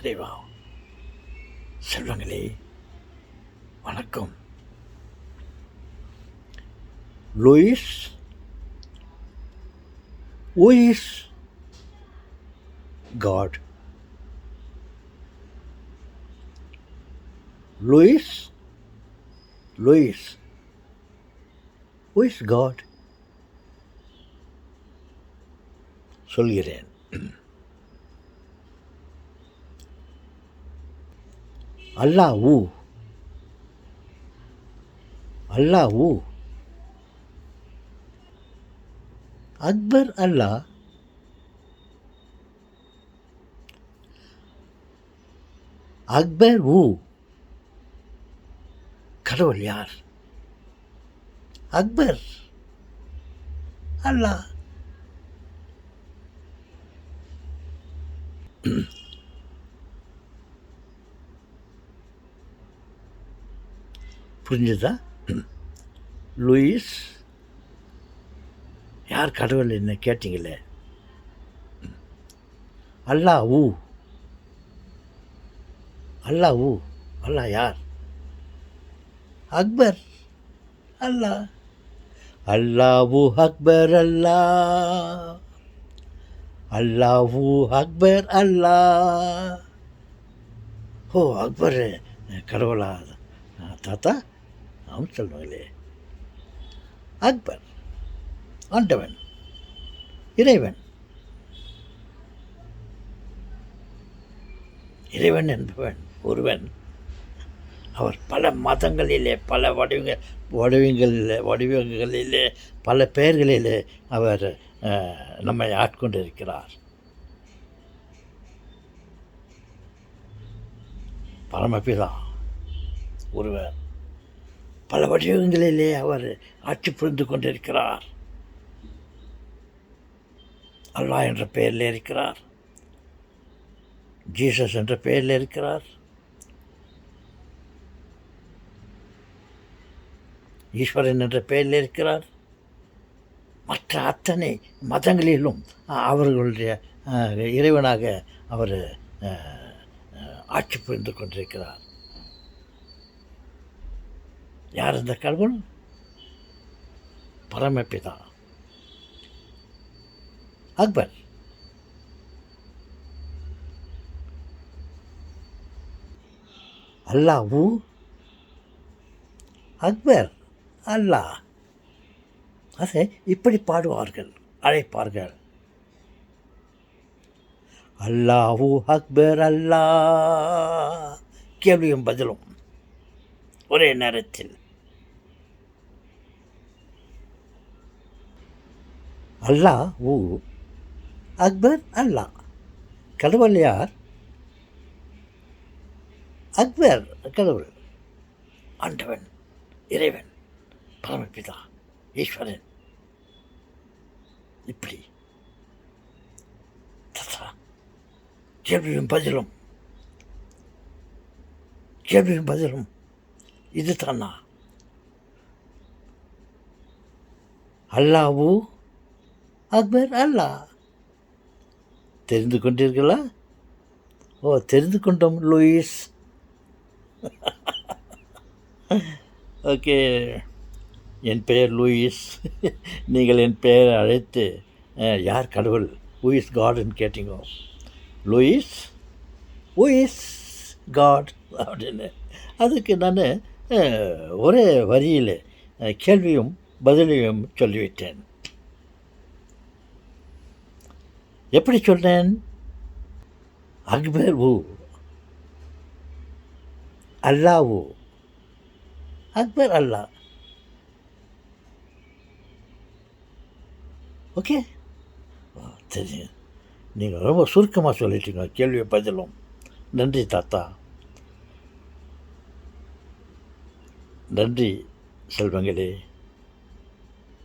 நிறைவா செல்வங்களே வணக்கம். Louis who is God? Louis who is God? சொல்கிறேன். அல்லாஹ் அக்பர் அல்லாஹ். அக்பர் கடவுள் யார்? அக்பர் அல்லாஹ். புரிஞ்சுதா? லூயிஸ் யார் கடவுள் என்ன கேட்டீங்களே? அல்லாஹ் அல்லாஹ் யார்? அக்பர் அல்லாஹ். அல்லாஹு அக்பர் அல்லாஹு அக்பர் அல்லாஹ். ஓ, அக்பர் கடவுளா தாத்தா? அவன் சொல்லுவாங்களே. அக்பர் ஆண்டவன், இறைவன். இறைவன் என்பவன் ஒருவன். அவர் பல மதங்களிலே, பல வடிவங்களிலே, பல பெயர்களிலே அவர் நம்மை ஆட்கொண்டிருக்கிறார். பரமபிதா ஒருவர் பல வடிவங்களிலே அவர் ஆட்சி புரிந்து கொண்டிருக்கிறார். அல்லாஹ் என்ற பெயரில் இருக்கிறார், ஜீசஸ் என்ற பெயரில் இருக்கிறார், ஈஸ்வரன் என்ற பெயரில் இருக்கிறார். மற்ற அத்தனை மதங்களிலும் அவர்களுடைய இறைவனாக அவர் ஆட்சி புரிந்து கொண்டிருக்கிறார். யார் இந்த கடவுள்? பரமபிதா அக்பர். அல்லாஹ் அக்பர் அல்லாஹ். அதை இப்படி பாடுவார்கள், அழைப்பார்கள். அல்லாஹு அக்பர் அல்லாஹ். கேள்வியும் பதிலும் ஒரே நேரத்தில். அல்லாஹ் அக்பர் அல்லாஹ். கடவுள் யார்? அக்பர் கடவுள், ஆண்டவன், இறைவன், பரமபிதா, ஈஸ்வரன். இப்படி கேள்வியும் பதிலும் இது தானா? அல்லாஹ் அக்பர் அல்லாஹ். தெரிந்து கொண்டீர்களா? ஓ, தெரிந்து கொண்டோம் லூயிஸ். ஓகே, என் பெயர் லூயிஸ். நீங்கள் என் பெயரை அழைத்து யார் கடவுள், ஹூ இஸ் காட்னு கேட்டீங்க. லூயிஸ் ஹூ இஸ் காட் அப்படின்னு. அதுக்கு நான் ஒரே வரியில் கேள்வியும் பதிலையும் சொல்லிவிட்டேன். எப்படி சொன்னேன்? அக்பர் அல்லாஹ் அக்பர் அல்லாஹ். ஓகே, தெரியும். நீங்கள் ரொம்ப சுருக்கமாக சொல்லிட்டீங்க கேள்வி பதிலும். நன்றி தாத்தா, நன்றி செல்வங்களே.